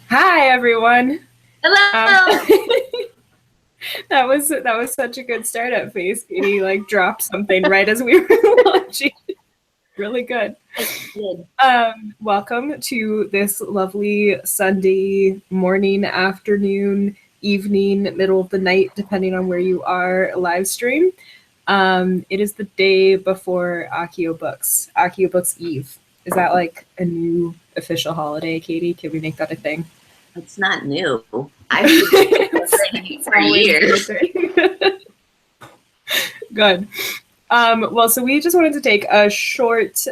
Hi, everyone. Hello. That was such a good startup phase. Katie dropped something right as we were launching. Really good. Welcome to this lovely Sunday morning, afternoon, evening, middle of the night, depending on where you are, live stream. It is the day before Accio Books Eve. Is that like a new official holiday, Katie? Can we make that a thing? It's not new. I've been celebrating for years. Good. Well, so we just wanted to take a short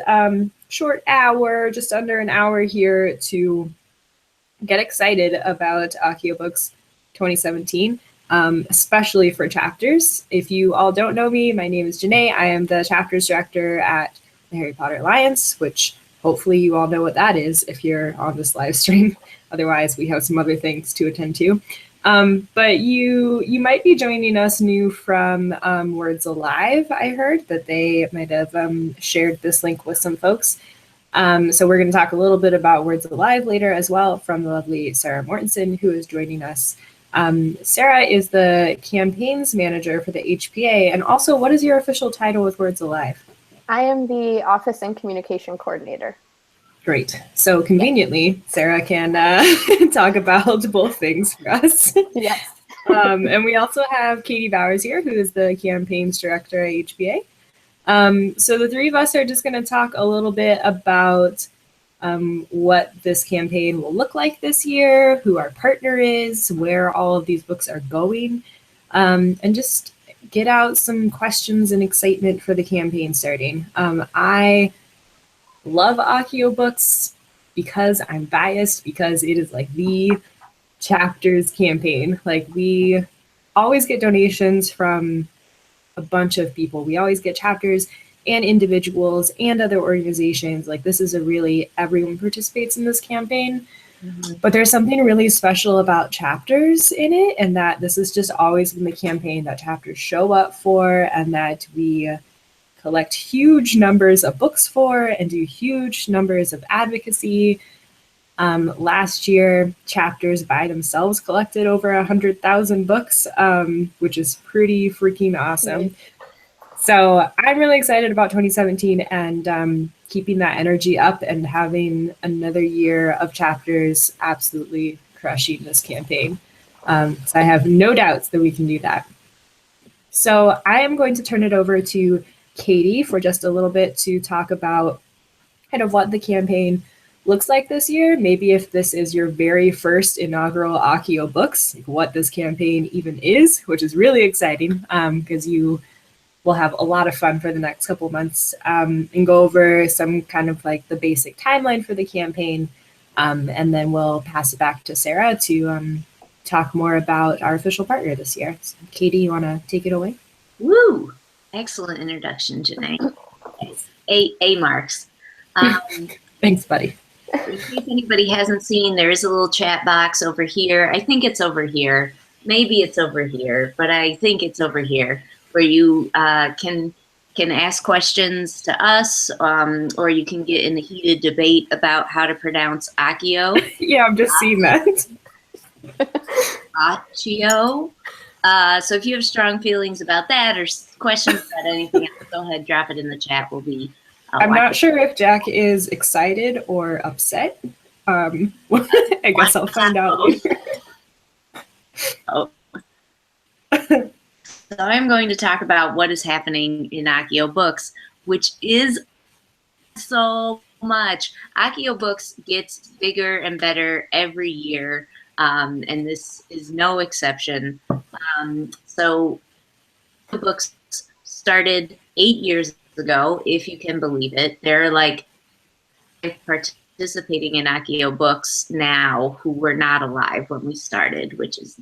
hour, just under an hour here to get excited about Accio Books 2017, especially for chapters. If you all don't know me, my name is Janae. I am the chapters director at the Harry Potter Alliance, which hopefully you all know what that is if you're on this live stream. Otherwise, we have some other things to attend to. But you might be joining us new from Words Alive. I heard that they might have shared this link with some folks. So we're going to talk a little bit about Words Alive later as well from the lovely Sarah Mortensen, who is joining us. Sarah is the campaigns manager for the HPA. And also, what is your official title with Words Alive? I am the Office and Communication Coordinator. Great. So conveniently, Sarah can talk about both things for us. Yes. And we also have Katie Bowers here, who is the campaigns director at HPA. So the three of us are just going to talk a little bit about what this campaign will look like this year, who our partner is, where all of these books are going, and just get out some questions and excitement for the campaign starting. I love Accio Books because I'm biased, because it is like the chapters campaign. Like, we always get donations from a bunch of people. We always get chapters and individuals and other organizations. Like, this is a really, everyone participates in this campaign. Mm-hmm. But there's something really special about chapters in it, and that this has just always been the campaign that chapters show up for, and that we collect huge numbers of books for and do huge numbers of advocacy. Last year, chapters by themselves collected over 100,000 books, which is pretty freaking awesome. So I'm really excited about 2017 and keeping that energy up and having another year of chapters absolutely crushing this campaign. So I have no doubts that we can do that. So I am going to turn it over to Katie for just a little bit to talk about kind of what the campaign looks like this year. Maybe if this is your very first inaugural Accio Books, like what this campaign even is, which is really exciting because you will have a lot of fun for the next couple months, and go over some kind of like the basic timeline for the campaign. And then we'll pass it back to Sarah to talk more about our official partner this year. So, Katie, you want to take it away? Woo! Excellent introduction, Janae. A marks. Thanks, buddy. In case anybody hasn't seen, there is a little chat box over here. I think it's over here. Maybe it's over here, but I think it's over here, where you can ask questions to us, or you can get in a heated debate about how to pronounce Accio. Yeah, I'm just seeing that. Accio. So if you have strong feelings about that or questions about anything else, go ahead, drop it in the chat. We'll be. I'm not sure if Jack is excited or upset. I guess I'll find out later. Oh. So I'm going to talk about what is happening in Accio Books, which is so much. Accio Books gets bigger and better every year, and this is no exception. So books started 8 years ago, if you can believe it. There are like participating in Accio Books now who were not alive when we started, which is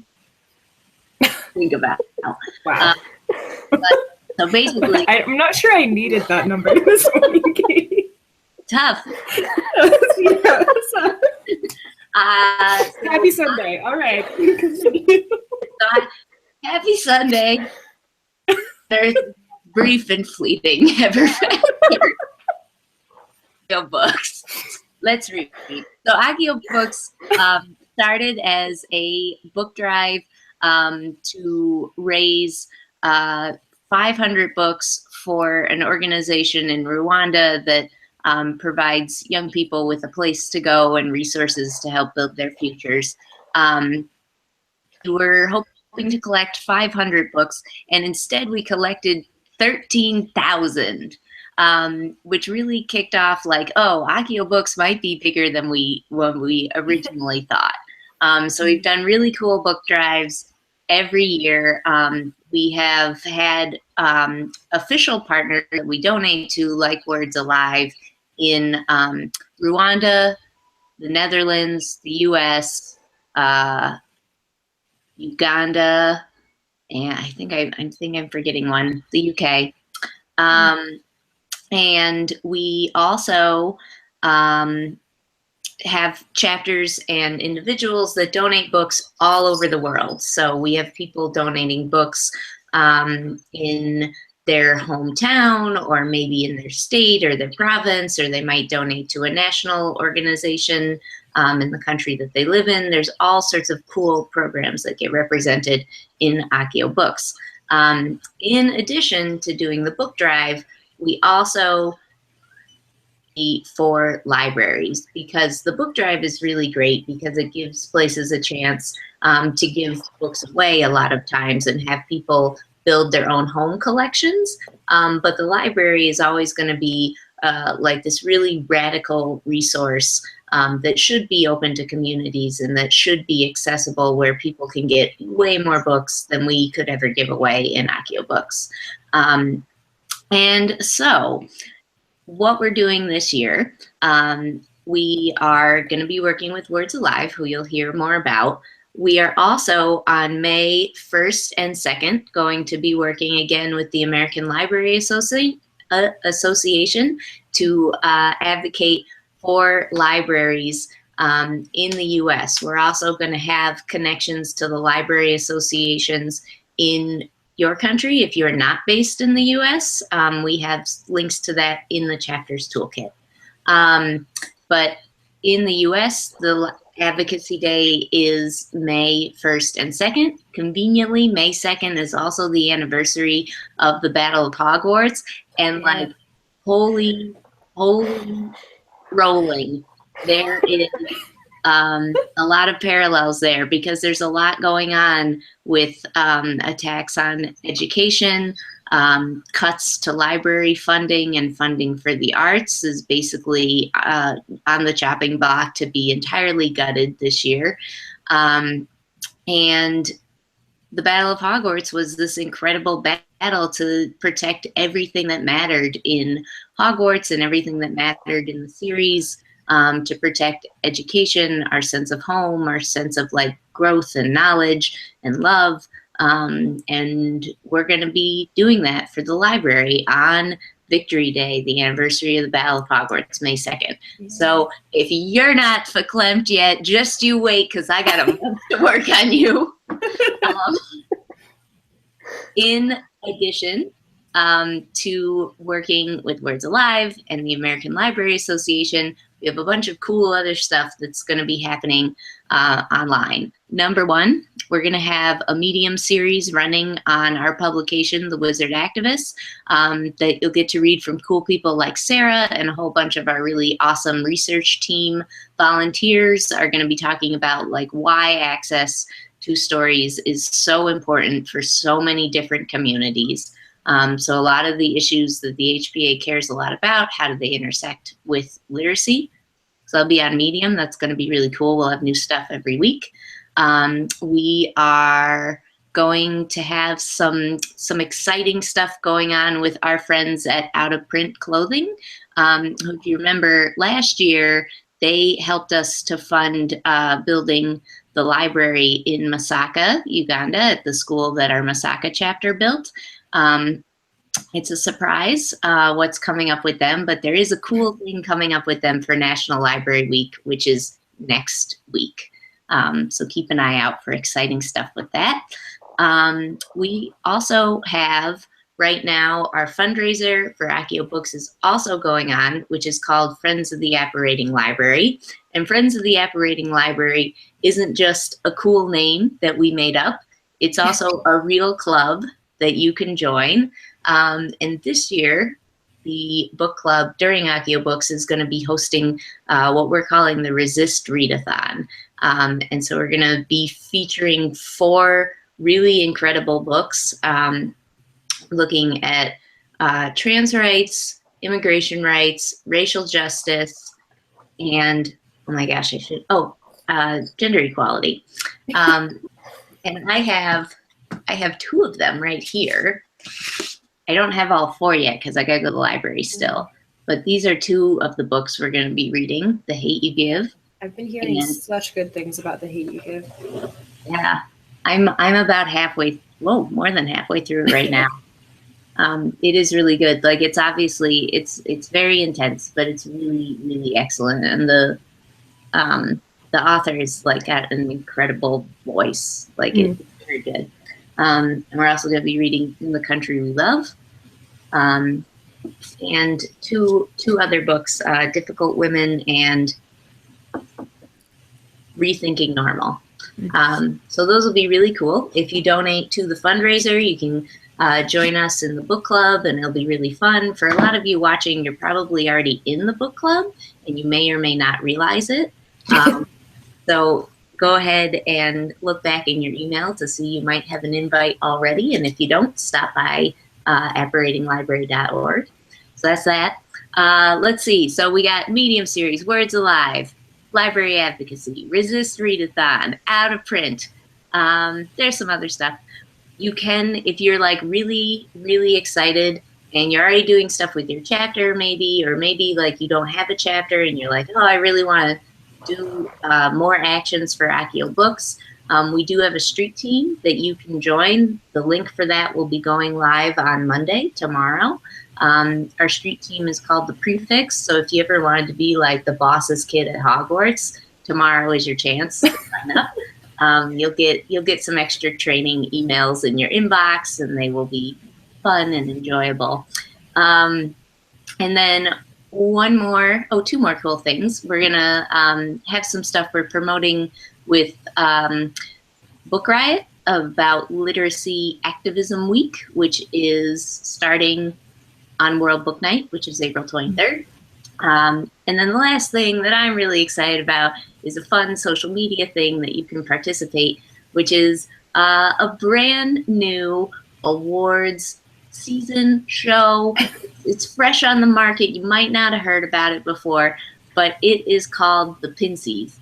think about it now. Wow. So basically, I'm not sure I needed that number this morning, Katie. Tough. Yeah, so. Happy Sunday. All right. Happy Sunday. There's brief and fleeting ever faster. Books. Let's read. So Accio Books started as a book drive to raise 500 books for an organization in Rwanda that provides young people with a place to go and resources to help build their futures. We're hoping to collect 500 books, and instead we collected 13,000. Which really kicked off like, oh, Accio Books might be bigger than we originally thought. So we've done really cool book drives every year. We have had official partners that we donate to, like Words Alive, in Rwanda, the Netherlands, the US, Uganda, and I think I'm forgetting one, the UK. And we also have chapters and individuals that donate books all over the world. So we have people donating books in their hometown, or maybe in their state or their province, or they might donate to a national organization in the country that they live in. There's all sorts of cool programs that get represented in Accio Books. In addition to doing the book drive, we also meet for libraries, because the book drive is really great because it gives places a chance to give books away a lot of times and have people build their own home collections. But the library is always going to be like this really radical resource that should be open to communities and that should be accessible, where people can get way more books than we could ever give away in Accio Books. And so what we're doing this year, we are going to be working with Words Alive, who you'll hear more about. We are also on May 1st and 2nd going to be working again with the American Library Association to advocate for libraries in the US. We're also going to have connections to the library associations in your country. If you're not based in the US, we have links to that in the chapters toolkit. But in the US, the Advocacy Day is May 1st and 2nd. Conveniently, May 2nd is also the anniversary of the Battle of Hogwarts. And like, holy rolling, there is a lot of parallels there, because there's a lot going on with attacks on education. Cuts to library funding and funding for the arts is basically on the chopping block to be entirely gutted this year. And the Battle of Hogwarts was this incredible battle to protect everything that mattered in Hogwarts and everything that mattered in the series, to protect education, our sense of home, our sense of like growth and knowledge and love. And we're going to be doing that for the library on Victory Day, the anniversary of the Battle of Hogwarts, May 2nd. So if you're not verklempt yet, just you wait, because I got a month to work on you. In addition to working with Words Alive and the American Library Association, we have a bunch of cool other stuff that's going to be happening online. Number one, we're going to have a Medium series running on our publication, The Wizard Activists, that you'll get to read from cool people like Sarah, and a whole bunch of our really awesome research team volunteers are going to be talking about like why access to stories is so important for so many different communities. So a lot of the issues that the HPA cares a lot about, how do they intersect with literacy? So I'll be on Medium. That's going to be really cool. We'll have new stuff every week. We are going to have some exciting stuff going on with our friends at Out of Print Clothing. If you remember last year, they helped us to fund building the library in Masaka, Uganda, at the school that our Masaka chapter built. It's a surprise what's coming up with them, but there is a cool thing coming up with them for National Library Week, which is next week. So keep an eye out for exciting stuff with that. We also have Right now, our fundraiser for Accio Books is also going on, which is called Friends of the Apparating Library. And Friends of the Apparating Library isn't just a cool name that we made up. It's also a real club that you can join. And this year, the book club during Accio Books is going to be hosting what we're calling the Resist Readathon. And so we're going to be featuring 4 really incredible books looking at trans rights, immigration rights, racial justice, and, oh my gosh, gender equality. And I have 2 of them right here. I don't have all 4 yet because I gotta go to the library still. But these are 2 of the books we're going to be reading. The Hate You Give. I've been hearing such good things about The Hate You Give. Yeah, I'm about halfway. Whoa, more than halfway through it right now. It is really good. Like, it's obviously it's very intense, but it's really, really excellent. And the author is like got an incredible voice. Like, it's very good. And we're also going to be reading In the Country We Love, and two other books, Difficult Women and Rethinking Normal. So those will be really cool. If you donate to the fundraiser, you can join us in the book club, and it'll be really fun. For a lot of you watching, you're probably already in the book club, and you may or may not realize it. So go ahead and look back in your email to see you might have an invite already. And if you don't, stop by apparatinglibrary.org. So that's that. Let's see. So we got Medium Series, Words Alive, Library Advocacy, Resist Readathon, Out of Print. There's some other stuff. You can, if you're like really, really excited and you're already doing stuff with your chapter maybe, or maybe like you don't have a chapter and you're like, oh, I really want to do more actions for Accio Books. We do have a street team that you can join. The link for that will be going live on Monday, tomorrow. Our street team is called the Prefix. So if you ever wanted to be like the boss's kid at Hogwarts, tomorrow is your chance to sign up. You'll get some extra training emails in your inbox, and they will be fun and enjoyable. And then two more cool things. We're gonna have some stuff we're promoting with Book Riot about Literacy Activism Week, which is starting on World Book Night, which is April 23rd. And then the last thing that I'm really excited about is a fun social media thing that you can participate, which is a brand new awards season show. It's fresh on the market. You might not have heard about it before, but it is called the Pinsies.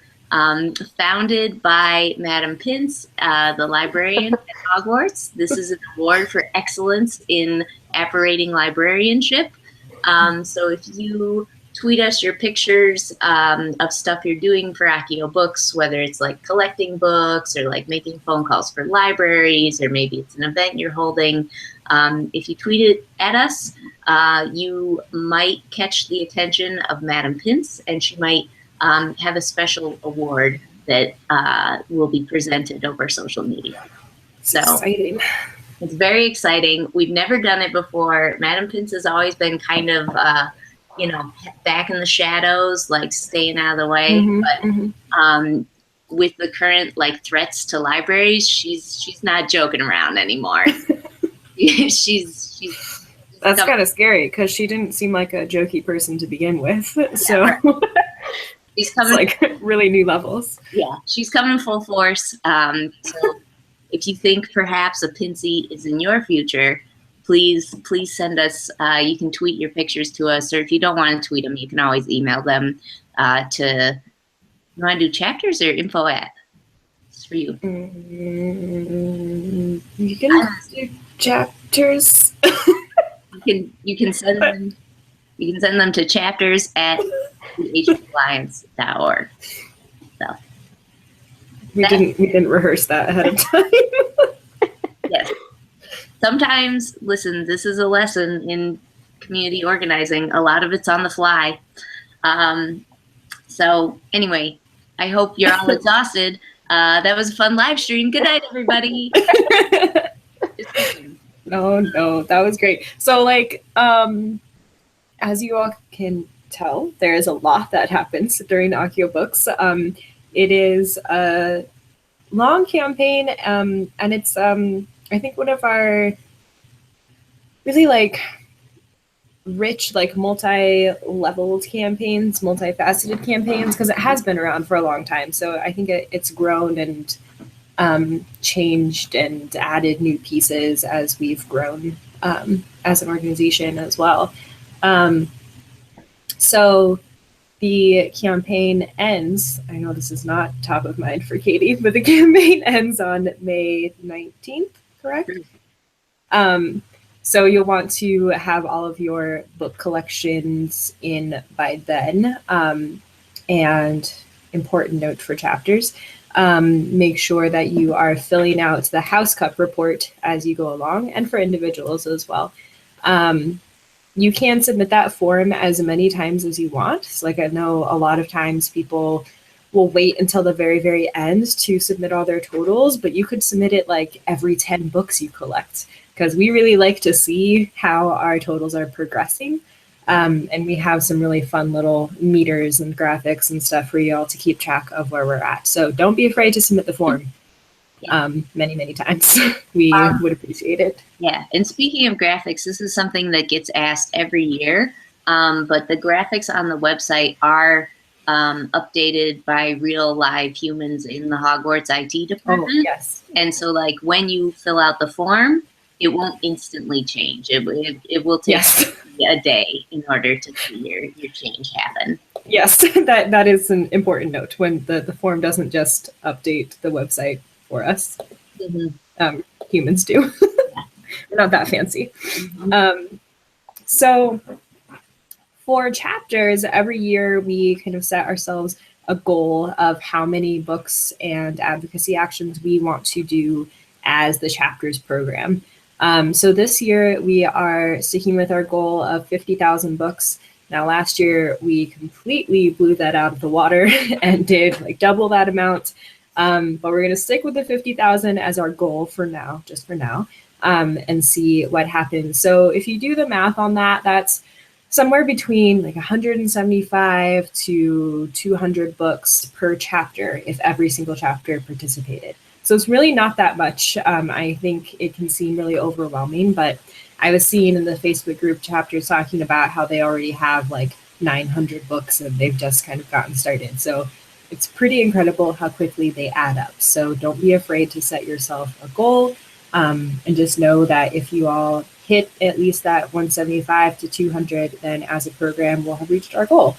Founded by Madam Pince, the librarian at Hogwarts. This is an award for excellence in apparating librarianship. So if you tweet us your pictures of stuff you're doing for Accio Books, whether it's like collecting books or like making phone calls for libraries, or maybe it's an event you're holding. If you tweet it at us, you might catch the attention of Madam Pince, and she might have a special award that will be presented over social media. So exciting. It's very exciting. We've never done it before. Madam Pince has always been kind of, back in the shadows, like staying out of the way. But with the current like threats to libraries, she's not joking around anymore. she's That's kind of scary because she didn't seem like a jokey person to begin with. So she's coming it's like really new levels. Yeah, she's coming full force. So if you think perhaps a Pincy is in your future, please send us. You can tweet your pictures to us, or if you don't want to tweet them, you can always email them to. You want to do chapters or info at? It's for you. You can do chapters. You can send them. You can send them to chapters@hpalliance.org. So we didn't rehearse that ahead of time. Yes. Sometimes, listen, this is a lesson in community organizing. A lot of it's on the fly. So anyway, I hope you're all exhausted. That was a fun live stream. Good night, everybody. No, that was great. So like, as you all can tell, there is a lot that happens during the Accio books. It is a long campaign, and it's I think one of our really like rich, like multi-leveled campaigns, multifaceted campaigns, because it has been around for a long time. So I think it's grown and changed and added new pieces as we've grown as an organization as well. So the campaign ends, I know this is not top of mind for Katie, but the campaign ends on May 19th, correct? So you'll want to have all of your book collections in by then. And important note for chapters, make sure that you are filling out the House Cup report as you go along, and for individuals as well. You can submit that form as many times as you want. So like I know a lot of times people will wait until the very, very end to submit all their totals, but you could submit it like every 10 books you collect, because we really like to see how our totals are progressing. And we have some really fun little meters and graphics and stuff for you all to keep track of where we're at. So don't be afraid to submit the form many, many times. We would appreciate it. Yeah, and speaking of graphics, this is something that gets asked every year, but the graphics on the website are updated by real live humans in the Hogwarts IT department. Oh, yes. And so like when you fill out the form, it won't instantly change. It will take a day in order to see your change happen. Yes, that is an important note, when the form doesn't just update the website for us. Mm-hmm. Humans do. We're not that fancy. Mm-hmm. So for chapters, every year we kind of set ourselves a goal of how many books and advocacy actions we want to do as the chapters program. So this year we are sticking with our goal of 50,000 books. Now last year we completely blew that out of the water and did like double that amount. But we're going to stick with the 50,000 as our goal for now, just for now, and see what happens. So if you do the math on that, that's somewhere between like 175 to 200 books per chapter if every single chapter participated. So it's really not that much. I think it can seem really overwhelming, but I was seeing in the Facebook group chapters talking about how they already have like 900 books and they've just kind of gotten started. So it's pretty incredible how quickly they add up. So don't be afraid to set yourself a goal, and just know that if you all hit at least that 175 to 200, then as a program, we'll have reached our goal.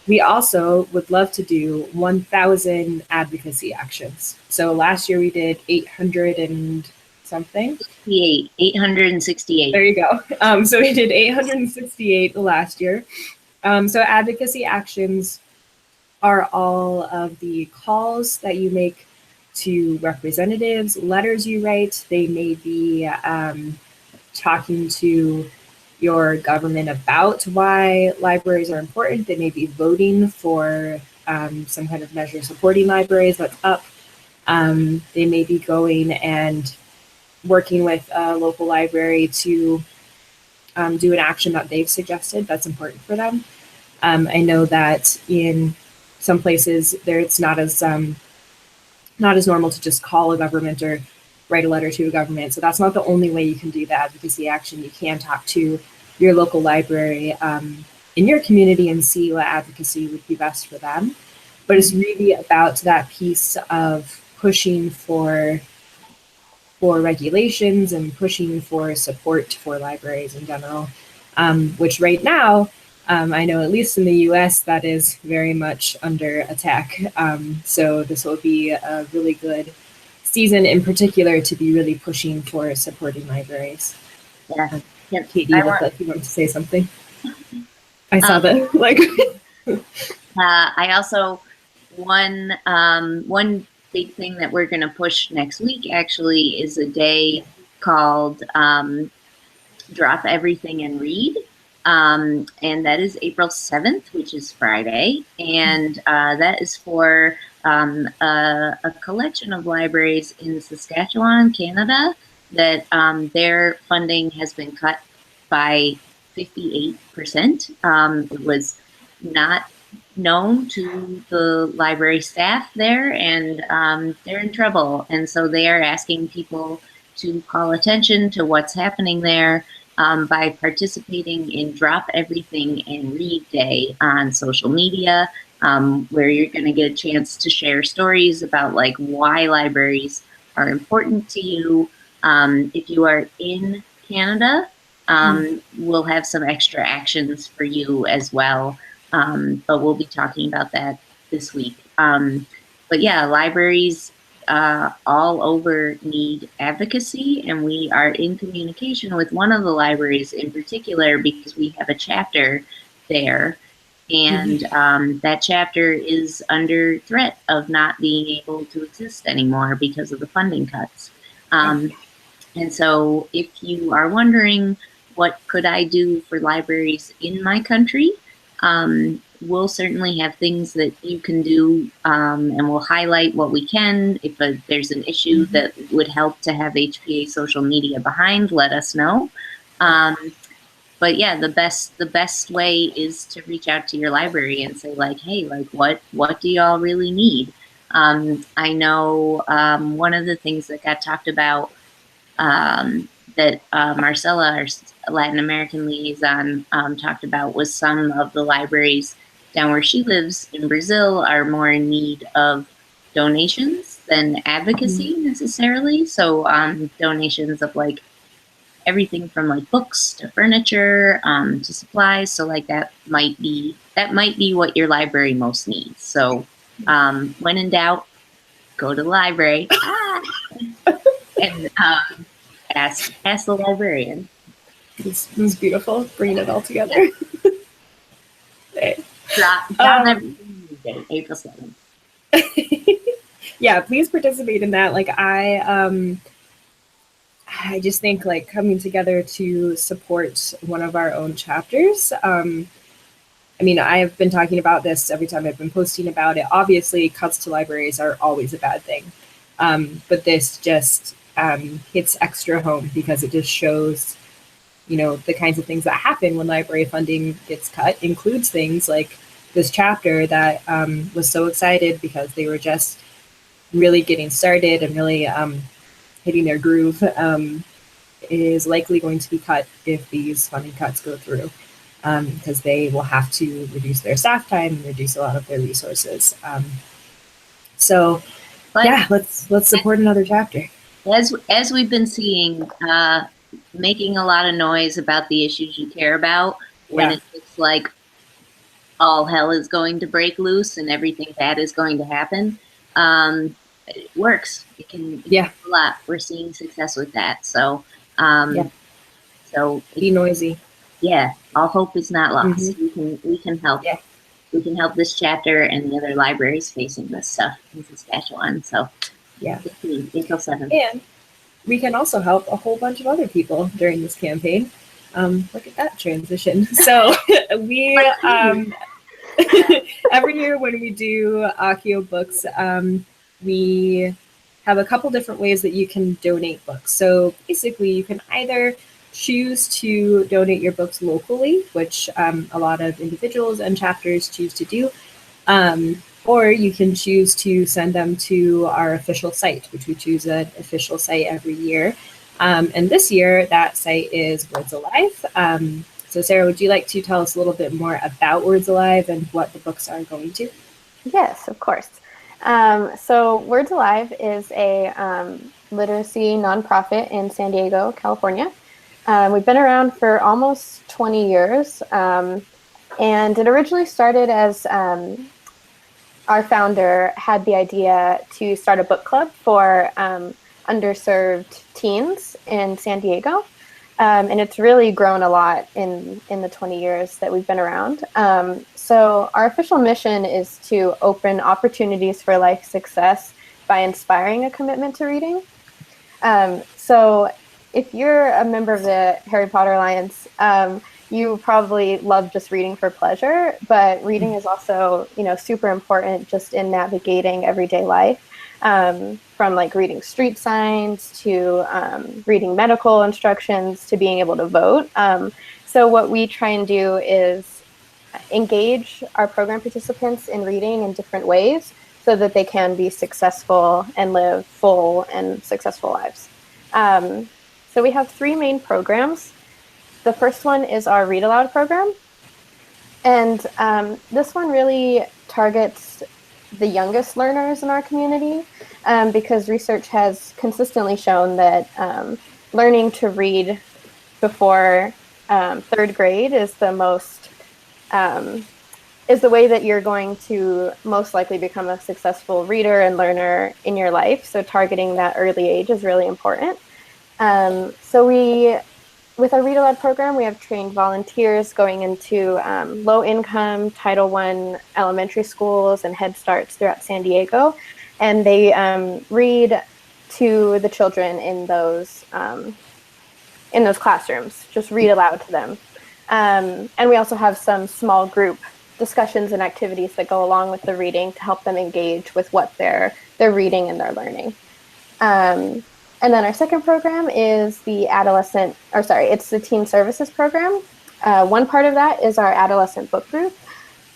We also would love to do 1,000 advocacy actions. So last year we did 800 and something. 868. There you go. So we did 868 last year. So advocacy actions are all of the calls that you make to representatives, letters you write. They may be talking to your government about why libraries are important. They may be voting for some kind of measure supporting libraries that's up. They may be going and working with a local library to do an action that they've suggested that's important for them. I know that in some places it's not as normal to just call a government or write a letter to a government. So that's not the only way you can do the advocacy action. You can talk to your local library in your community and see what advocacy would be best for them. But it's really about that piece of pushing for regulations and pushing for support for libraries in general, which right now, I know at least in the US, that is very much under attack. So this will be a really good season in particular to be really pushing for supporting libraries. Yeah. Katie, you look like you wanted to say something. I saw that. Like, I also one big thing that we're going to push next week actually is a day called Drop Everything and Read. And that is April 7th, which is Friday. And that is for a collection of libraries in Saskatchewan, Canada, that their funding has been cut by 58%. It was not known to the library staff there, and they're in trouble. And so they are asking people to call attention to what's happening there by participating in Drop Everything and Read Day on social media, where you're going to get a chance to share stories about like why libraries are important to you. If you are in Canada, we'll have some extra actions for you as well. But we'll be talking about that this week. But yeah, libraries all over need advocacy, and we are in communication with one of the libraries in particular because we have a chapter there, and that chapter is under threat of not being able to exist anymore because of the funding cuts. And so if you are wondering, what could I do for libraries in my country? We'll certainly have things that you can do, and we'll highlight what we can. If there's an issue that would help to have HPA social media behind, let us know. But yeah, the best way is to reach out to your library and say like, hey, like what do y'all really need? I know one of the things that got talked about that Marcella, our Latin American liaison, talked about was some of the libraries down where she lives in Brazil are more in need of donations than advocacy necessarily. So donations of like everything from like books to furniture to supplies. So like that might be what your library most needs. So when in doubt, go to the library and ask the librarian. This was beautiful, bringing it all together. Drop everything April 7th. Yeah, please participate in that. Like I just think like coming together to support one of our own chapters. I mean, I have been talking about this every time I've been posting about it. Obviously, cuts to libraries are always a bad thing. But this just hits extra home because it just shows, you know, the kinds of things that happen when library funding gets cut, includes things like this chapter that was so excited because they were just really getting started and really hitting their groove, is likely going to be cut if these funding cuts go through, because they will have to reduce their staff time and reduce a lot of their resources. So yeah, let's support another chapter. As we've been seeing, making a lot of noise about the issues you care about when it looks like all hell is going to break loose and everything bad is going to happen. It works. It can do a lot. We're seeing success with that. So, so be noisy. Yeah, all hope is not lost. We can help. Yeah. We can help this chapter and the other libraries facing this stuff in Saskatchewan. So yeah, April 7th. And we can also help a whole bunch of other people during this campaign. Look at that transition. So we every year when we do HPA books, we have a couple different ways that you can donate books. So basically, you can either choose to donate your books locally, which a lot of individuals and chapters choose to do, or you can choose to send them to our official site, which we choose an official site every year. And this year, that site is Words Alive. So Sarah, would you like to tell us a little bit more about Words Alive and what the books are going to? Yes, of course. So Words Alive is a literacy nonprofit in San Diego, California. We've been around for almost 20 years, and it originally started as our founder had the idea to start a book club for underserved teens in San Diego, and it's really grown a lot in the 20 years that we've been around. So our official mission is to open opportunities for life success by inspiring a commitment to reading. So if you're a member of the Harry Potter Alliance, you probably love just reading for pleasure, but reading is also, super important just in navigating everyday life. from like reading street signs to reading medical instructions to being able to vote. So what we try and do is engage our program participants in reading in different ways so that they can be successful and live full and successful lives. So we have 3 main programs. The first one is our Read Aloud program. And this one really targets the youngest learners in our community because research has consistently shown that learning to read before 3rd grade is the most is the way that you're going to most likely become a successful reader and learner in your life. So targeting that early age is really important. So with our Read Aloud program, we have trained volunteers going into low-income Title I elementary schools and Head Starts throughout San Diego, and they read to the children in those classrooms, just read aloud to them. And we also have some small group discussions and activities that go along with the reading to help them engage with what they're reading and they're learning. And then our second program is it's the Teen Services program. One part of that is our adolescent book group.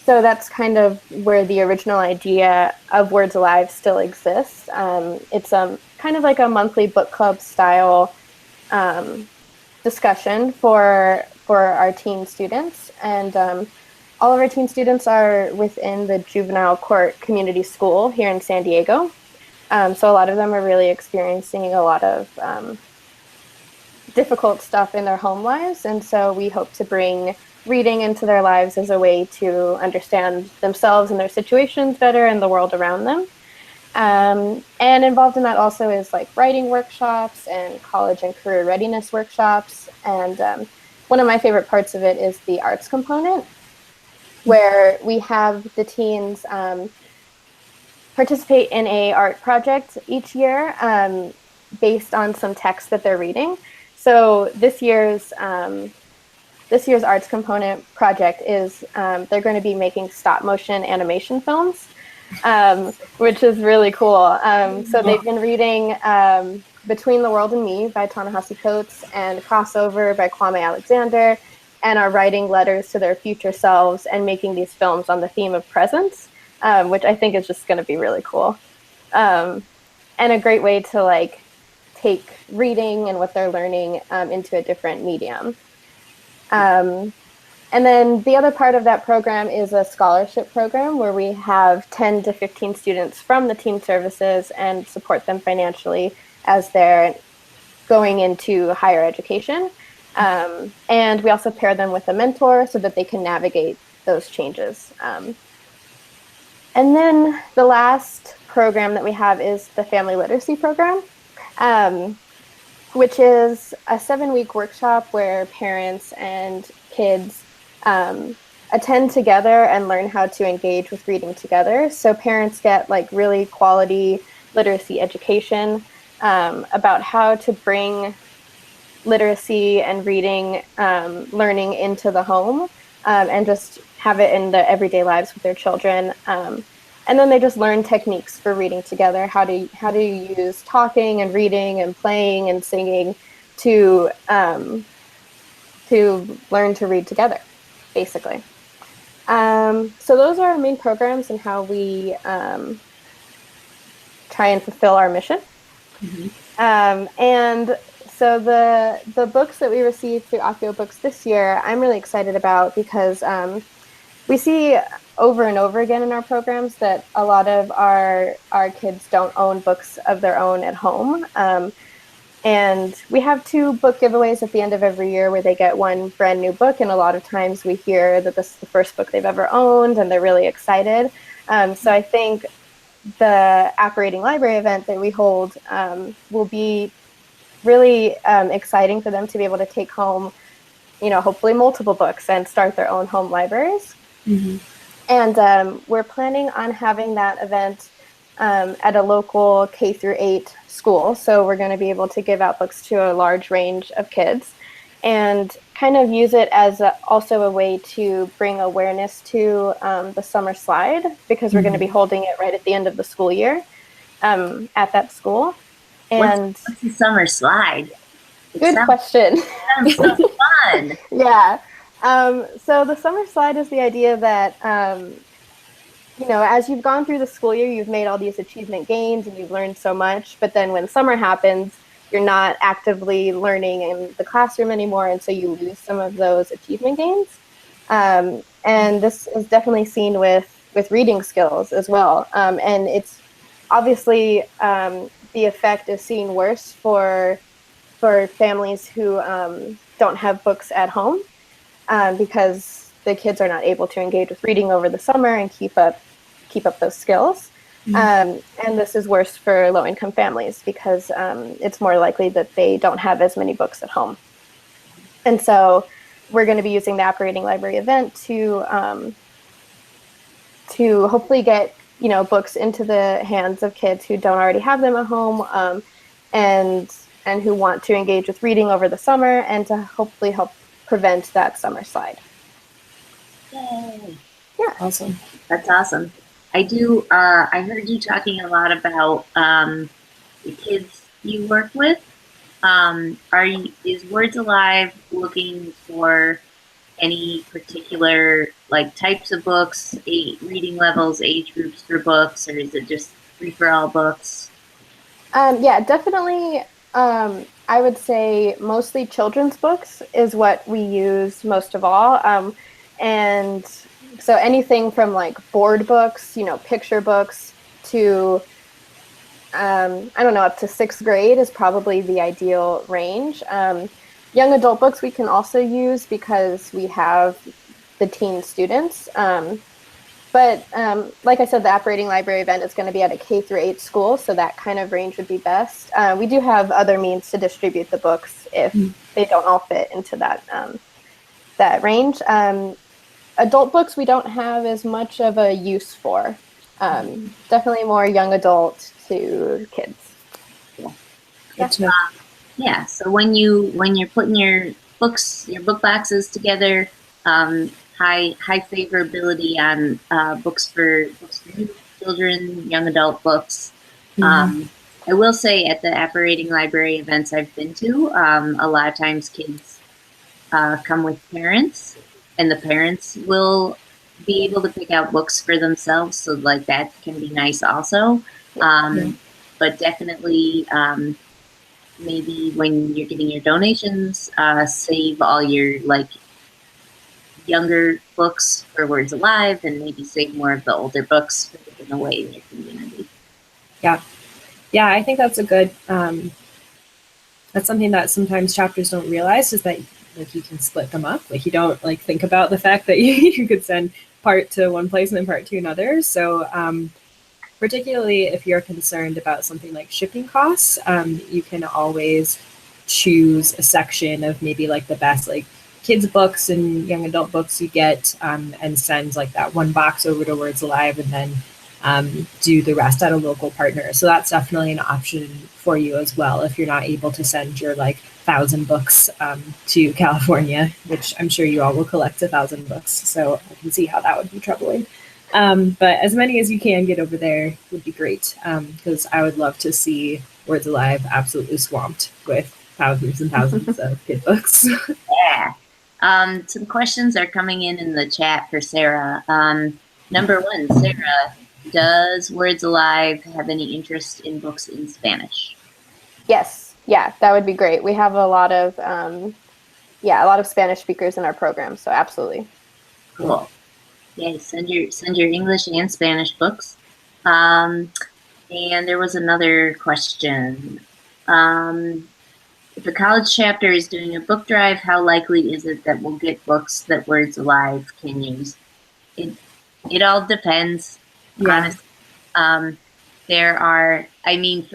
So that's kind of where the original idea of Words Alive still exists. It's kind of like a monthly book club style discussion for our teen students. And all of our teen students are within the juvenile court community school here in San Diego. So a lot of them are really experiencing a lot of difficult stuff in their home lives. And so we hope to bring reading into their lives as a way to understand themselves and their situations better and the world around them. And involved in that also is like writing workshops and college and career readiness workshops. And one of my favorite parts of it is the arts component, where we have the teens participate in a art project each year based on some text that they're reading. So this year's arts component project is they're going to be making stop motion animation films, which is really cool. So they've been reading Between the World and Me by Ta-Nehisi Coates and Crossover by Kwame Alexander, and are writing letters to their future selves and making these films on the theme of presence. Which I think is just going to be really cool. And a great way to like take reading and what they're learning into a different medium. And then the other part of that program is a scholarship program where we have 10 to 15 students from the Teen Services and support them financially as they're going into higher education. And we also pair them with a mentor so that they can navigate those changes. And then the last program that we have is the Family Literacy Program, which is a 7-week workshop where parents and kids attend together and learn how to engage with reading together. So parents get like really quality literacy education about how to bring literacy and reading learning into the home and just have it in their everyday lives with their children. And then they just learn techniques for reading together, how to use talking and reading and playing and singing to learn to read together, basically. So those are our main programs and how we try and fulfill our mission. Mm-hmm. And so the books that we received through Accio Books this year, I'm really excited about because we see over and over again in our programs that a lot of our kids don't own books of their own at home. And we have 2 book giveaways at the end of every year where they get one brand new book. And a lot of times we hear that this is the first book they've ever owned and they're really excited. So I think the Operating Library event that we hold will be really exciting for them to be able to take home, hopefully multiple books and start their own home libraries. Mm-hmm. And we're planning on having that event at a local K-8 school. So we're going to be able to give out books to a large range of kids and kind of use it as also a way to bring awareness to the summer slide, because we're going to be holding it right at the end of the school year. at that school. And what's the summer slide? Good question. Sounds so fun. Yeah. So the summer slide is the idea that, as you've gone through the school year, you've made all these achievement gains and you've learned so much. But then when summer happens, you're not actively learning in the classroom anymore. And so you lose some of those achievement gains. And this is definitely seen with reading skills as well. And it's obviously the effect is seen worse for families who don't have books at home because the kids are not able to engage with reading over the summer and keep up those skills. And this is worse for low-income families because it's more likely that they don't have as many books at home. And so we're going to be using the Operating Library event to hopefully get books into the hands of kids who don't already have them at home, and who want to engage with reading over the summer, and to hopefully help prevent that summer slide. Yay! Yeah, Awesome. That's awesome. I heard you talking a lot about the kids you work with. Is Words Alive looking for any particular types of books, reading levels, age groups for books, or is it just free for all books? Yeah, definitely. I would say mostly children's books is what we use most of all. And so anything from board books, picture books, to I don't know, up to 6th grade is probably the ideal range. Young adult books we can also use because we have the teen students. But like I said, the Operating Library event is going to be at a K-8 school, so that kind of range would be best. We do have other means to distribute the books if they don't all fit into that range. Adult books we don't have as much of a use for. Definitely more young adult to kids. Yeah. So when you're putting your book boxes together, high favorability on books for children, young adult books. I will say at the Operating Library events I've been to, a lot of times kids come with parents, and the parents will be able to pick out books for themselves. So that can be nice also. But definitely, maybe when you're getting your donations, save all your younger books for Words Alive, and maybe save more of the older books for giving away in your community. Yeah, I think that's a good. That's something that sometimes chapters don't realize, is that you can split them up. You don't think about the fact that you could send part to one place and then part to another. So particularly if you're concerned about something like shipping costs, you can always choose a section of maybe the best kids books and young adult books you get, and send that one box over to Words Alive, and then do the rest at a local partner. So that's definitely an option for you as well if you're not able to send your 1,000 books to California, which I'm sure you all will collect 1,000 books. So I can see how that would be troubling. But as many as you can get over there would be great, because I would love to see Words Alive absolutely swamped with thousands and thousands of kid books. Yeah. Some questions are coming in the chat for Sarah. Number one, Sarah, does Words Alive have any interest in books in Spanish? Yes. Yeah, that would be great. We have a lot of Spanish speakers in our program, so absolutely. Cool. Yeah, send your English and Spanish books. And there was another question. If a college chapter is doing a book drive, how likely is it that we'll get books that Words Alive can use? It all depends, honestly. For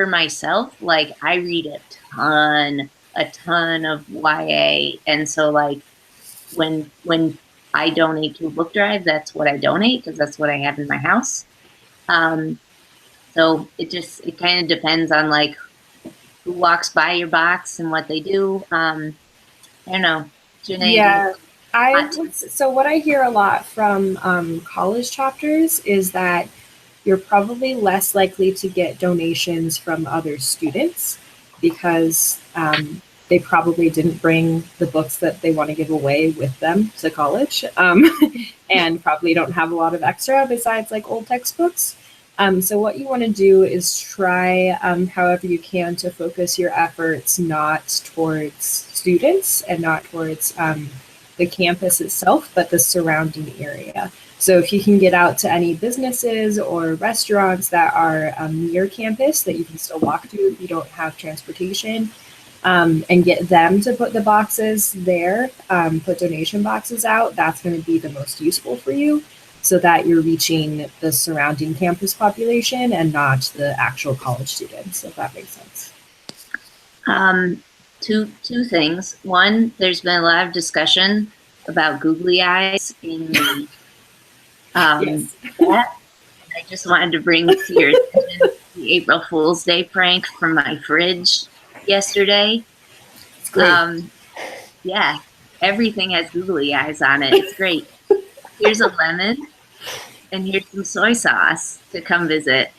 myself, I read a ton of YA, and so when I donate to a book drive, that's what I donate, because that's what I have in my house. So it kind of depends on who walks by your box and what they do. I don't know. Janae, Yeah, so what I hear a lot from college chapters is that you're probably less likely to get donations from other students because they probably didn't bring the books that they want to give away with them to college, and probably don't have a lot of extra besides like old textbooks. So what you want to do is try however you can to focus your efforts not towards students and not towards the campus itself, but the surrounding area. So if you can get out to any businesses or restaurants that are near campus that you can still walk to if you don't have transportation, and get them to put the boxes there, put donation boxes out, that's going to be the most useful for you, so that you're reaching the surrounding campus population and not the actual college students, if that makes sense. Two things. One, there's been a lot of discussion about googly eyes in the Yes. chat. I just wanted to bring to your attention the April Fool's Day prank from my fridge yesterday. It's great. Yeah, everything has googly eyes on it. It's great. Here's a lemon, and here's some soy sauce to come visit.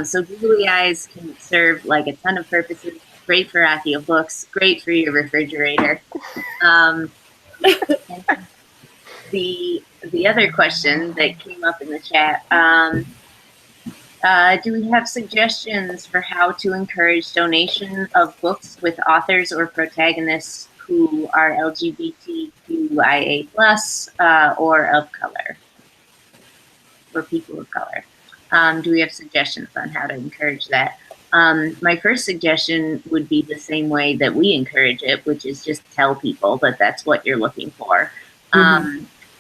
So googly eyes can serve like a ton of purposes. Great for Accio books, great for your refrigerator. The other question that came up in the chat, do we have suggestions for how to encourage donation of books with authors or protagonists who are LGBTQIA+, or of color, or people of color? Do we have suggestions on how to encourage that? My first suggestion would be the same way that we encourage it, which is just tell people that that's what you're looking for.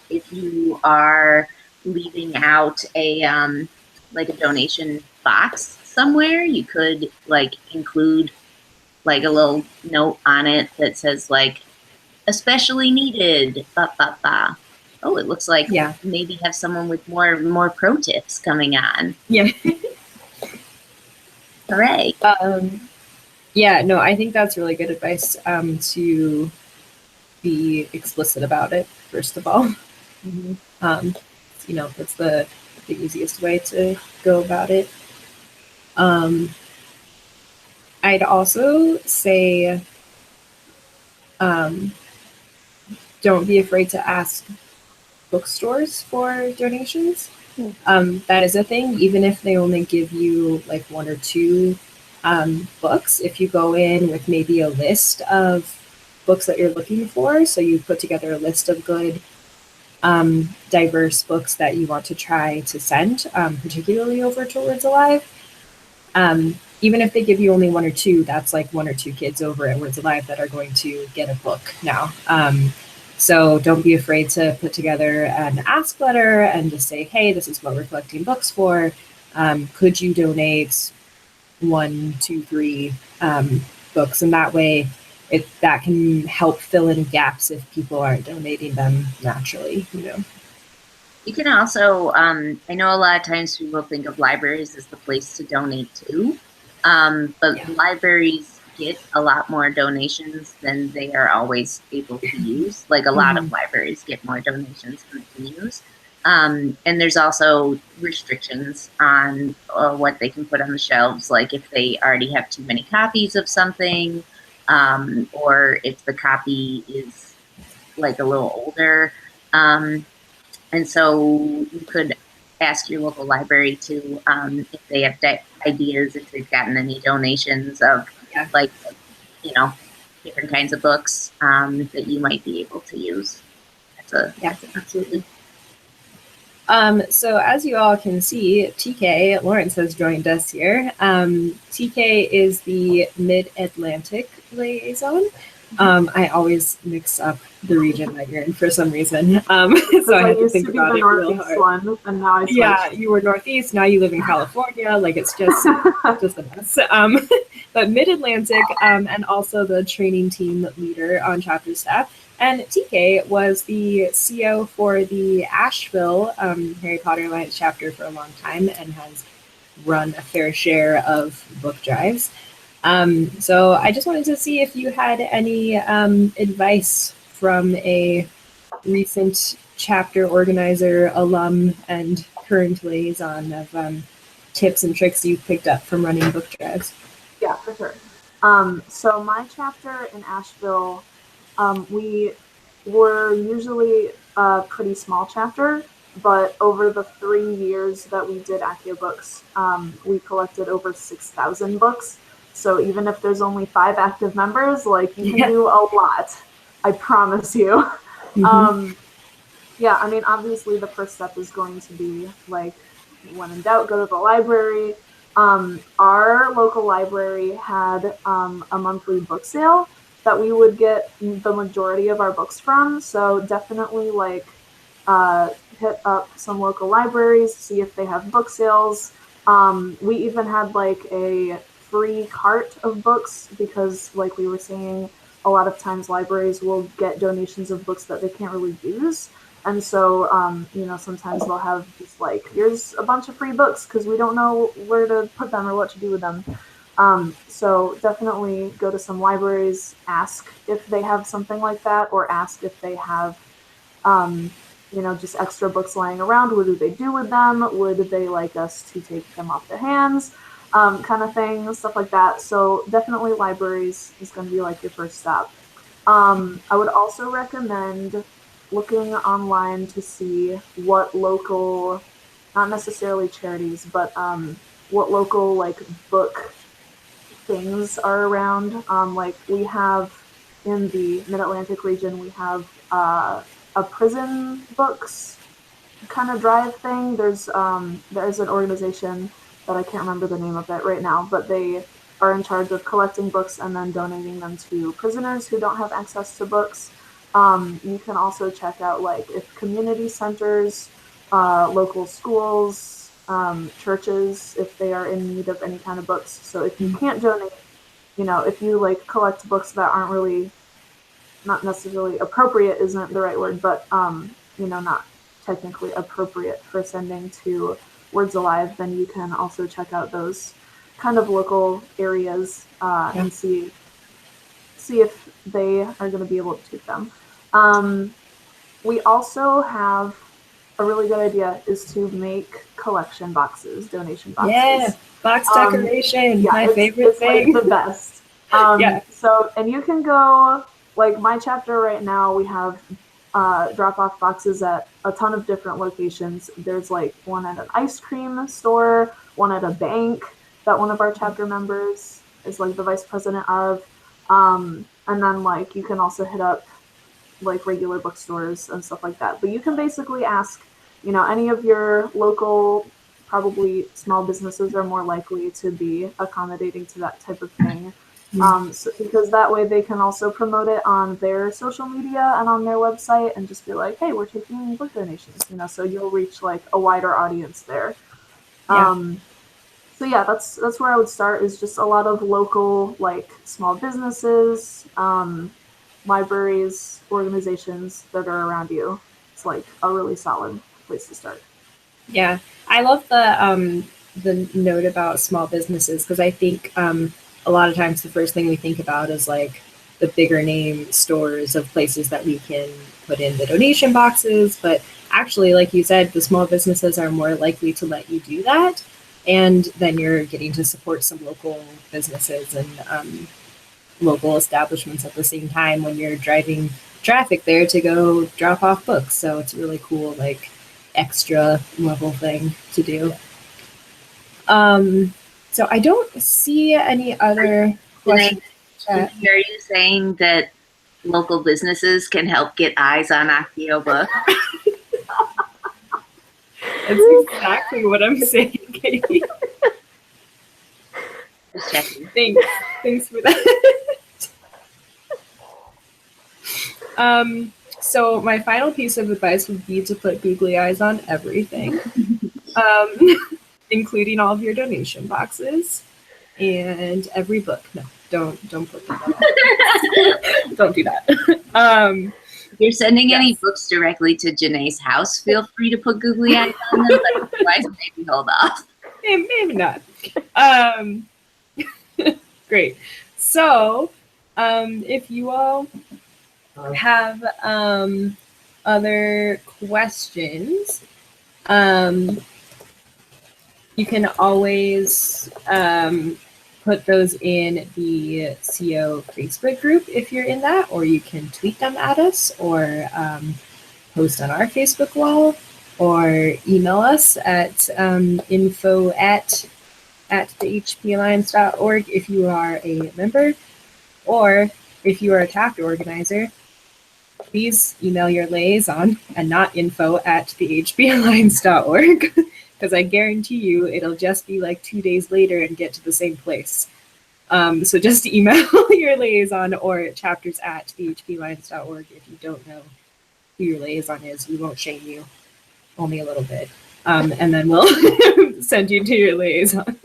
If you are leaving out a like a donation box somewhere, you could like include like a little note on it that says like especially needed, bah, bah, bah. Oh, it looks like maybe have someone with more pro tips coming on. Yeah. Hooray. Yeah, no, I think that's really good advice, to be explicit about it, first of all. You know, that's the easiest way to go about it. I'd also say don't be afraid to ask bookstores for donations. That is a thing, even if they only give you like one or two books. If you go in with maybe a list of books that you're looking for, so you put together a list of good diverse books that you want to try to send, particularly over to Words Alive. Even if they give you only one or two, that's like one or two kids over at Words Alive that are going to get a book now. So don't be afraid to put together an ask letter and just say, hey, this is what we're collecting books for. Could you donate 1, 2, 3 books? And that way that can help fill in gaps if people aren't donating them naturally, you know. You can also, I know a lot of times people think of libraries as the place to donate to, but libraries get a lot more donations than they are always able to use. Like a lot of libraries get more donations than they can use. And there's also restrictions on what they can put on the shelves, like if they already have too many copies of something, or if the copy is like a little older. And so you could ask your local library to, if they have ideas, if they've gotten any donations of like, you know, different kinds of books that you might be able to use. Absolutely. So as you all can see, TK, Lawrence has joined us here. TK is the Mid-Atlantic liaison. I always mix up the region that you're in for some reason. So I have to think about it real hard. And now I yeah, you were Northeast, now you live in California. Like it's just a mess. But Mid-Atlantic, and also the training team leader on chapter staff. And TK was the CO for the Asheville Harry Potter Alliance chapter for a long time and has run a fair share of book drives. So I just wanted to see if you had any advice from a recent chapter organizer, alum, and current liaison of tips and tricks you've picked up from running book drives. Yeah, for sure. So my chapter in Asheville, we were usually a pretty small chapter, but over the 3 years that we did Accio books, we collected over 6,000 books. So even if there's only 5 active members, like you can do a lot. I promise you. Yeah, I mean, obviously the first step is going to be like, when in doubt, go to the library. Our local library had a monthly book sale that we would get the majority of our books from. So definitely like hit up some local libraries, see if they have book sales. We even had like a free cart of books because, like we were saying, a lot of times libraries will get donations of books that they can't really use. And so, sometimes they'll have just like, here's a bunch of free books because we don't know where to put them or what to do with them. So definitely go to some libraries, ask if they have something like that, or ask if they have, just extra books lying around. What do they do with them? Would they like us to take them off their hands? Kind of thing, stuff like that. So definitely libraries is going to be like your first step. I would also recommend looking online to see what local, not necessarily charities, but what local like book things are around. Like we have in the Mid-Atlantic region, we have a prison books kind of drive thing. There's an organization that I can't remember the name of it right now, but they are in charge of collecting books and then donating them to prisoners who don't have access to books. You can also check out like if community centers, local schools, churches, if they are in need of any kind of books. So if you can't donate, if you like collect books that aren't really, not necessarily appropriate isn't the right word, but not technically appropriate for sending to Words Alive, then you can also check out those kind of local areas and see if they are going to be able to take them. We also have a really good idea is to make collection boxes, donation boxes. Yeah, box decoration, my favorite it's thing. Like the best. So, and you can go, like my chapter right now, we have drop-off boxes at a ton of different locations. There's like one at an ice cream store, one at a bank that one of our chapter members is like the vice president of. And then like you can also hit up like regular bookstores and stuff like that. But you can basically ask, any of your local, probably small businesses are more likely to be accommodating to that type of thing. Because that way they can also promote it on their social media and on their website and just be like, hey, we're taking book donations, so you'll reach like a wider audience there. So yeah, that's where I would start, is just a lot of local like small businesses, libraries, organizations that are around you. It's like a really solid place to start. Yeah, I love the note about small businesses, because I think a lot of times the first thing we think about is like the bigger name stores of places that we can put in the donation boxes. But actually, like you said, the small businesses are more likely to let you do that. And then you're getting to support some local businesses and local establishments at the same time when you're driving traffic there to go drop off books. So it's a really cool, like, extra level thing to do. So I don't see any other questions. Are you saying that local businesses can help get eyes on Accio books? That's exactly what I'm saying, Katie. Just checking. Thanks for that. So my final piece of advice would be to put googly eyes on everything, including all of your donation boxes and every book. No, don't put that on. Don't do that. If you're sending any books directly to Janae's house, feel free to put googly eyes on them, but otherwise maybe hold off. Maybe not. Great. So, if you all have other questions, You can always put those in the CO Facebook group if you're in that, or you can tweet them at us, or post on our Facebook wall, or email us at info@thehpalliance.org if you are a member, or if you are a chapter organizer, please email your liaison and not info@thehpalliance.org, because I guarantee you it'll just be like 2 days later and get to the same place. So just email your liaison or chapters@thehpalliance.org if you don't know who your liaison is. We won't shame you, only a little bit. And then we'll send you to your liaison.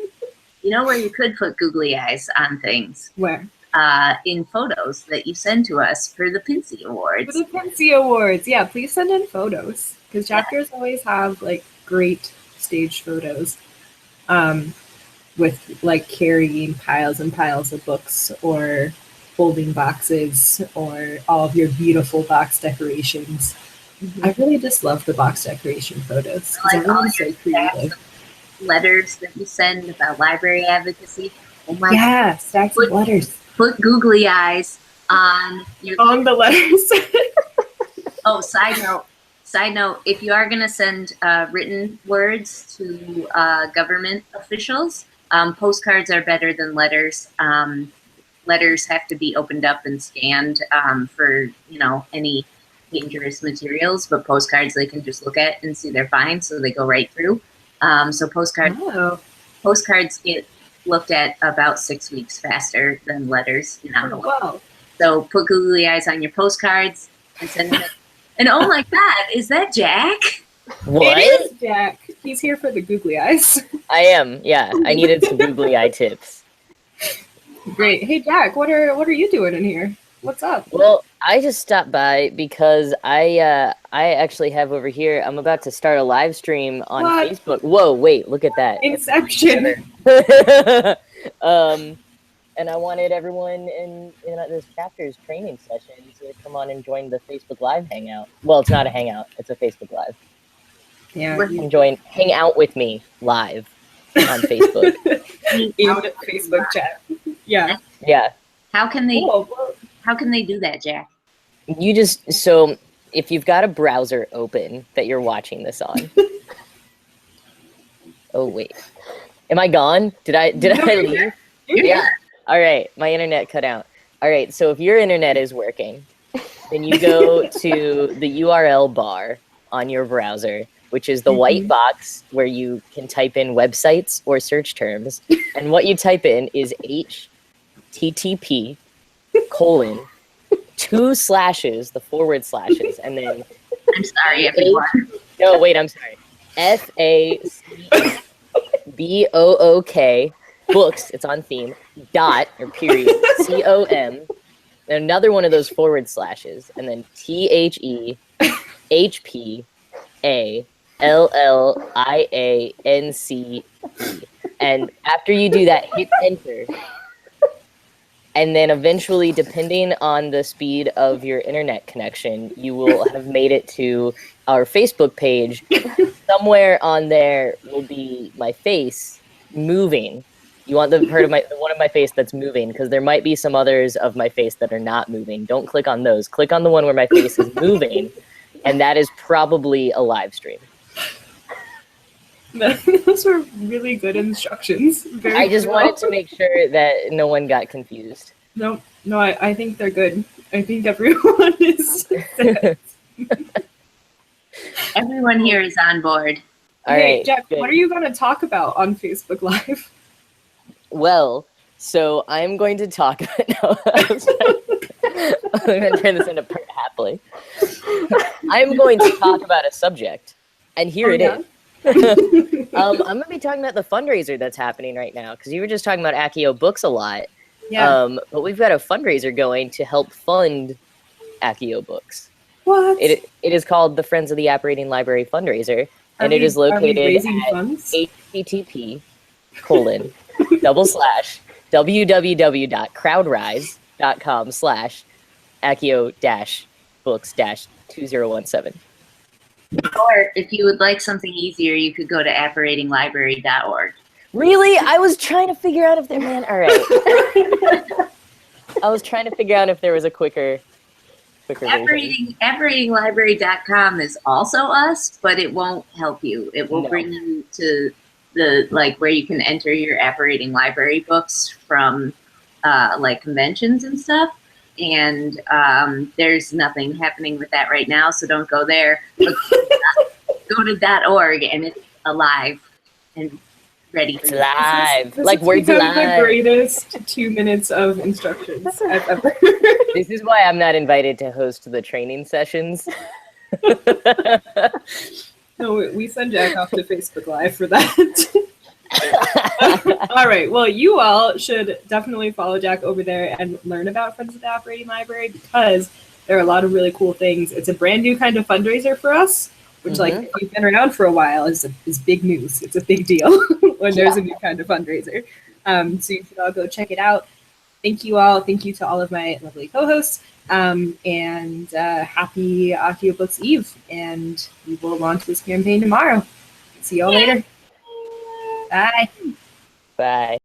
You know where you could put googly eyes on things? Where? In photos that you send to us for the Pincy Awards. For the Pincy Awards, yeah, please send in photos, because chapters always have like great staged photos, with like carrying piles and piles of books, or folding boxes, or all of your beautiful box decorations. Mm-hmm. I really just love the box decoration photos, because everyone's so creative. Letters that you send about library advocacy. Oh my Yeah, stacks of letters. Put googly eyes on the letters. Oh, side note, if you are going to send written words to government officials, postcards are better than letters. Letters have to be opened up and scanned for, any dangerous materials, but postcards they can just look at and see they're fine, so they go right through. So postcards get looked at about 6 weeks faster than letters. Wow. So put googly eyes on your postcards and send them. And oh my God, is that Jack? What? It is Jack. He's here for the googly eyes. I am. Yeah, I needed some googly eye tips. Great. Hey Jack, what are you doing in here? What's up? Well, I just stopped by because I actually have over here. I'm about to start a live stream on Facebook. Whoa, wait, look at that. Inception. And I wanted everyone in this chapter's training session to come on and join the Facebook Live hangout. Well, it's not a hangout; it's a Facebook Live. Yeah, you can hang out with me live on Facebook. In the Facebook chat. Yeah. Yeah. How can they do that, Jack? So if you've got a browser open that you're watching this on. Oh wait. Am I gone? Did I leave? Yeah. All right, my internet cut out. All right, so if your internet is working, then you go to the URL bar on your browser, which is the white box where you can type in websites or search terms. And what you type in is http:/2 slashes, the forward slashes, and then... I'm sorry, everyone. No, wait, I'm sorry. FACBOOK, books, it's on theme, dot, or period, COM, and another one of those forward slashes, and then THEHPALLIANCE. And after you do that, hit enter. And then eventually, depending on the speed of your internet connection, you will have made it to our Facebook page. Somewhere on there will be my face moving. You want the one of my face that's moving, because there might be some others of my face that are not moving. Don't click on those. Click on the one where my face is moving, and that is probably a live stream. Those were really good instructions. I just wanted to make sure that no one got confused. No, I think they're good. I think everyone is set. Everyone here is on board. All hey, right, Jack, good. what are you going to talk about on Facebook Live? Well, so I'm going to talk. No, I'm going to turn this into happily. I'm going to talk about a subject, and here it is. I'm going to be talking about the fundraiser that's happening right now, because you were just talking about Accio books a lot. Yeah. But we've got a fundraiser going to help fund Accio books. What? It is called the Friends of the Operating Library fundraiser, and it is located at http://www.crowdrise.com/Accio-books-2017. Or if you would like something easier, you could go to apparatinglibrary.org. Really? I was trying to figure out if there, man, all right. I was trying to figure out if there was a quicker version. Apparatinglibrary.com is also us, but it won't help you. It will bring you to the, like, where you can enter your apparating library books from like conventions and stuff. And there's nothing happening with that right now, so don't go there. But go to .org, and it's alive and ready. It's live. This Like has words become alive. the greatest 2 minutes of instructions I've ever heard. This is why I'm not invited to host the training sessions. No, we send Jack off to Facebook Live for that. All right. Well, you all should definitely follow Jack over there and learn about Friends of the Operating Library, because there are a lot of really cool things. It's a brand new kind of fundraiser for us, which, like, if you've been around for a while, is big news. It's a big deal when there's a new kind of fundraiser. So you should all go check it out. Thank you all. Thank you to all of my lovely co-hosts. And happy Audiobooks Eve. And we will launch this campaign tomorrow. See y'all later. Bye. Bye.